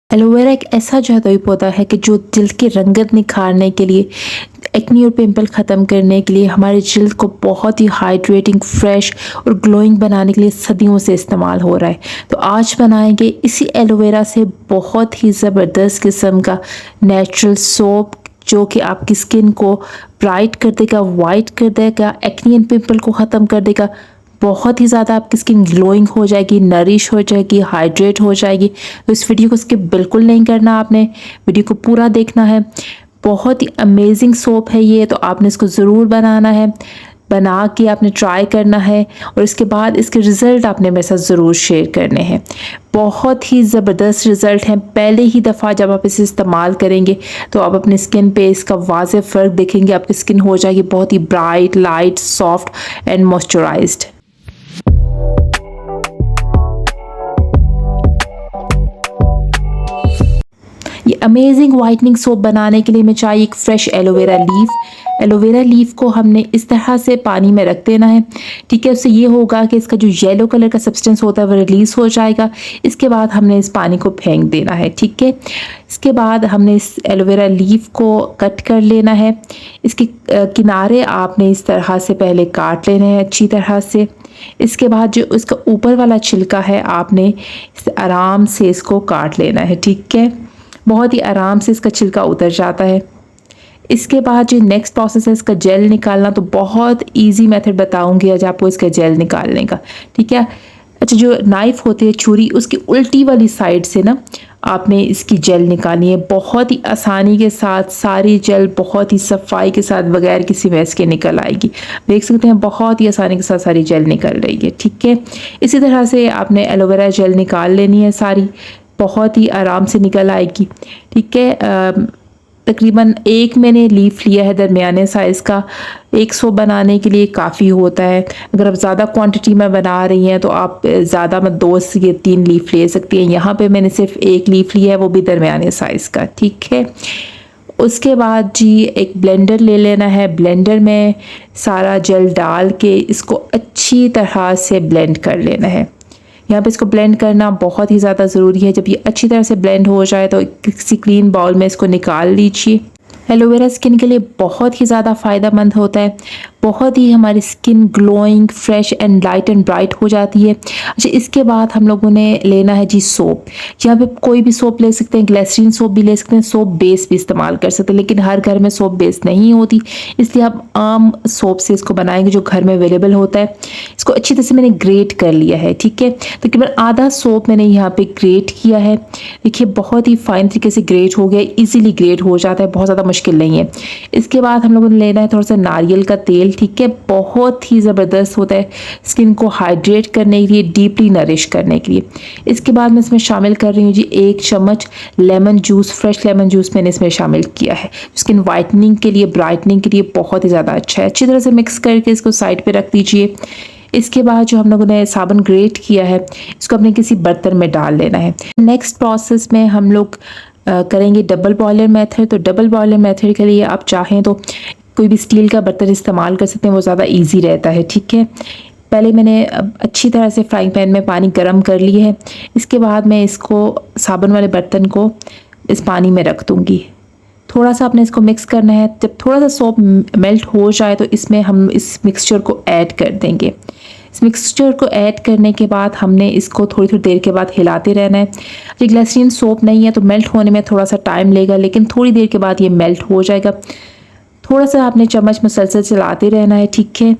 Aloe vera एक ऐसा जादुई पौधा है कि जो जल्द की रंगत निखारने के लिए, एक्ने और पिंपल ख़त्म करने के लिए, हमारे जल्द को बहुत ही हाइड्रेटिंग, फ्रेश और ग्लोइंग बनाने के लिए सदियों से इस्तेमाल हो रहा है। तो आज बनाएंगे इसी एलोवेरा से बहुत ही ज़बरदस्त किस्म का नेचुरल सोप, जो कि आपकी स्किन को ब्राइट कर देगा, वाइट कर देगा, एक्ने एंड पिंपल को ख़त्म कर देगा। बहुत ही ज़्यादा आपकी स्किन ग्लोइंग हो जाएगी, नरिश हो जाएगी, हाइड्रेट हो जाएगी। तो इस वीडियो को स्किप बिल्कुल नहीं करना, आपने वीडियो को पूरा देखना है। बहुत ही अमेजिंग सोप है ये, तो आपने इसको ज़रूर बनाना है, बना के आपने ट्राई करना है और इसके बाद इसके रिज़ल्ट आपने मेरे साथ ज़रूर शेयर करने हैं। बहुत ही ज़बरदस्त रिज़ल्ट हैं। पहले ही दफ़ा जब आप इसे इस्तेमाल करेंगे तो आप अपनी स्किन पे इसका वाज़ेह फ़र्क देखेंगे। आपकी स्किन हो जाएगी बहुत ही bright, light, soft and moisturised. ये अमेजिंग वाइटनिंग सोप बनाने के लिए हमें चाहिए एक fresh aloe vera leaf. Aloe vera leaf को हमने इस तरह से पानी में रख देना है, ठीक है। उससे ये होगा कि इसका जो येलो कलर का सब्सटेंस होता है वो रिलीज़ हो जाएगा। इसके बाद हमने इस पानी को फेंक देना है, ठीक है। इसके बाद हमने इस एलोवेरा लीफ को कट कर लेना है। इसके किनारे आपने इस तरह से पहले काट लेने हैं अच्छी तरह से। इसके बाद जो इसका ऊपर वाला छिलका है आपने आराम से इसको काट लेना है, ठीक है। बहुत ही आराम से इसका छिलका उतर जाता है। इसके बाद जो नेक्स्ट प्रोसेस है इसका जेल निकालना, तो बहुत इजी मेथड बताऊंगी आज आपको इसका जेल निकालने का, ठीक है। अच्छा, जो नाइफ होती है, छुरी, उसकी उल्टी वाली साइड से ना आपने इसकी जेल निकालनी है। बहुत ही आसानी के साथ सारी जेल बहुत ही सफाई के साथ बगैर किसी मैस के निकल आएगी। देख सकते हैं बहुत ही आसानी के साथ सारी जेल निकल रही है, ठीक है। इसी तरह से आपने एलोवेरा जेल निकाल लेनी है सारी, बहुत ही आराम से निकल आएगी, ठीक है। तकरीबन एक मैंने लीफ लिया है दरमियाने साइज़ का। एक सोप बनाने के लिए काफ़ी होता है। अगर आप ज़्यादा क्वांटिटी में बना रही हैं तो आप ज़्यादा में 2 से 3 लीफ ले सकती हैं। यहाँ पे मैंने सिर्फ एक लीफ लिया है, वो भी दरमियाने साइज़ का, ठीक है। उसके बाद जी एक ब्लेंडर ले लेना है। ब्लेंडर में सारा जेल डाल के इसको अच्छी तरह से ब्लेंड कर लेना है। यहाँ पे इसको ब्लेंड करना बहुत ही ज़्यादा ज़रूरी है। जब ये अच्छी तरह से ब्लेंड हो जाए तो किसी क्लीन बाउल में इसको निकाल लीजिए। एलोवेरा स्किन के लिए बहुत ही ज़्यादा फ़ायदेमंद होता है। बहुत ही हमारी skin glowing, fresh and light and bright हो जाती है। अच्छा, इसके बाद हम लोगों ने लेना है जी सोप। यहाँ पे कोई भी सोप ले सकते हैं, ग्लिसरीन सोप भी ले सकते हैं, सोप बेस भी इस्तेमाल कर सकते हैं, लेकिन हर घर में सोप बेस नहीं होती, इसलिए आप आम सोप से इसको बनाएंगे जो घर में अवेलेबल होता है। इसको अच्छी तरह से मैंने ग्रेट कर लिया है, ठीक है। तकरीबन आधा सोप मैंने यहाँ पे ग्रेट किया है। देखिए बहुत ही फाइन तरीके से ग्रेट हो गया, इजीली ग्रेट हो जाता है, बहुत ज़्यादा मुश्किल नहीं है। इसके बाद हम लोगों ने लेना है थोड़ा सा नारियल का तेल, ठीक है। बहुत ही ज़बरदस्त होता है स्किन को हाइड्रेट करने के लिए, डीपली नरिश करने के लिए। इसके बाद मैं इसमें शामिल कर रही हूँ जी 1 चम्मच lemon juice, fresh lemon juice मैंने इसमें शामिल किया है। स्किन वाइटनिंग के लिए, ब्राइटनिंग के लिए बहुत ही ज़्यादा अच्छा है। अच्छी तरह से मिक्स करके इसको साइड पर रख दीजिए। इसके बाद जो हम लोगों ने साबुन ग्रेट किया है इसको अपने किसी बर्तन में डाल लेना है। नेक्स्ट प्रोसेस में हम लोग करेंगे डबल बॉयलर मेथड। तो डबल बॉयलर मेथड के लिए आप चाहें तो कोई भी स्टील का बर्तन इस्तेमाल कर सकते हैं, वो ज़्यादा इजी रहता है, ठीक है। पहले मैंने अच्छी तरह से फ्राइंग पैन में पानी गर्म कर लिया है। इसके बाद मैं इसको साबुन वाले बर्तन को इस पानी में रख दूँगी। थोड़ा सा आपने इसको मिक्स करना है। जब थोड़ा सा सोप मेल्ट हो जाए तो इसमें हम इस मिक्सचर को ऐड कर देंगे। इस मिक्सचर को ऐड करने के बाद हमने इसको थोड़ी थोड़ी देर के बाद हिलाते रहना है। ये ग्लिसरीन सोप नहीं है तो मेल्ट होने में थोड़ा सा टाइम लेगा, लेकिन थोड़ी देर के बाद ये मेल्ट हो जाएगा। थोड़ा सा आपने चम्मच मुसलसल चलाते रहना है, ठीक है।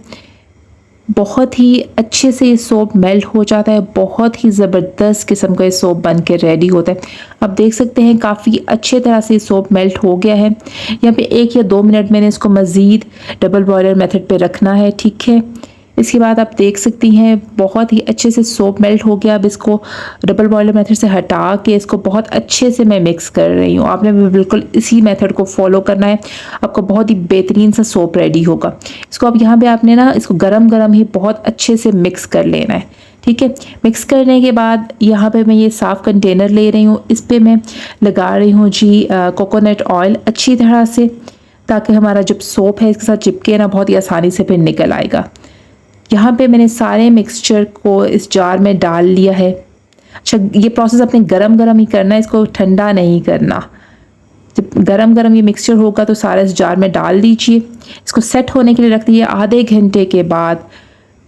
बहुत ही अच्छे से ये सोप मेल्ट हो जाता है। बहुत ही ज़बरदस्त किस्म का ये सोप बन के रेडी होता है। आप देख सकते हैं काफ़ी अच्छे तरह से सोप मेल्ट हो गया है। यहाँ पे 1 या 2 मिनट मैंने इसको मज़ीद डबल बॉयलर मेथड पे रखना है, ठीक है। इसके बाद आप देख सकती हैं बहुत ही अच्छे से सोप मेल्ट हो गया। अब इसको डबल बॉयलर मेथड से हटा के इसको बहुत अच्छे से मैं मिक्स कर रही हूँ। आपने भी बिल्कुल इसी मेथड को फॉलो करना है, आपको बहुत ही बेहतरीन सा सोप रेडी होगा। इसको अब यहाँ पे आपने ना इसको गरम गरम ही बहुत अच्छे से मिक्स कर लेना है, ठीक है। मिक्स करने के बाद यहाँ पे मैं ये साफ़ कंटेनर ले रही हूँ। इस पर मैं लगा रही हूँ जी कोकोनट ऑयल अच्छी तरह से, ताकि हमारा जब सोप है इसके साथ चिपके ना बहुत ही आसानी से फिर निकल आएगा। यहाँ पे मैंने सारे मिक्सचर को इस जार में डाल लिया है। अच्छा, ये प्रोसेस अपने गरम गरम ही करना है, इसको ठंडा नहीं करना। जब गरम गरम ये मिक्सचर होगा तो सारा इस जार में डाल दीजिए, इसको सेट होने के लिए रख दिए। आधे घंटे के बाद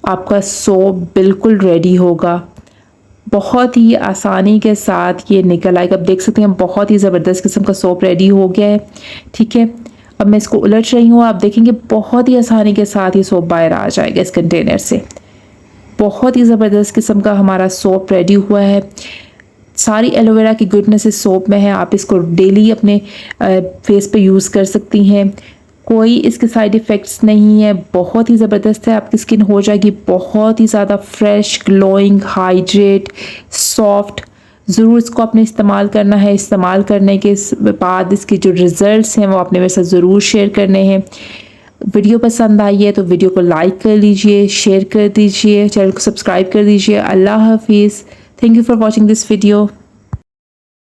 आपका सोप बिल्कुल रेडी होगा, बहुत ही आसानी के साथ ये निकल आएगा। अब देख सकते हैं बहुत ही ज़बरदस्त किस्म का सोप रेडी हो गया है। ठीक है, अब मैं इसको उलट रही हूँ, आप देखेंगे बहुत ही आसानी के साथ ये सोप बाहर आ जाएगा इस कंटेनर से। बहुत ही ज़बरदस्त किस्म का हमारा सोप रेडी हुआ है। सारी एलोवेरा की गुडनेस इस सोप में है। आप इसको डेली अपने फेस पे यूज़ कर सकती हैं, कोई इसके साइड इफ़ेक्ट्स नहीं है। बहुत ही ज़बरदस्त है, आपकी स्किन हो जाएगी बहुत ही ज़्यादा फ्रेश, ग्लोइंग, हाइड्रेट, सॉफ्ट। ज़रूर इसको आपने इस्तेमाल करना है। इस्तेमाल करने के बाद इसके जो रिज़ल्ट्स हैं वो आपने मेरे साथ ज़रूर शेयर करने हैं। वीडियो पसंद आई है तो वीडियो को लाइक कर लीजिए, शेयर कर दीजिए, चैनल को सब्सक्राइब कर दीजिए। अल्लाह हाफिज़। Thank you for watching this video.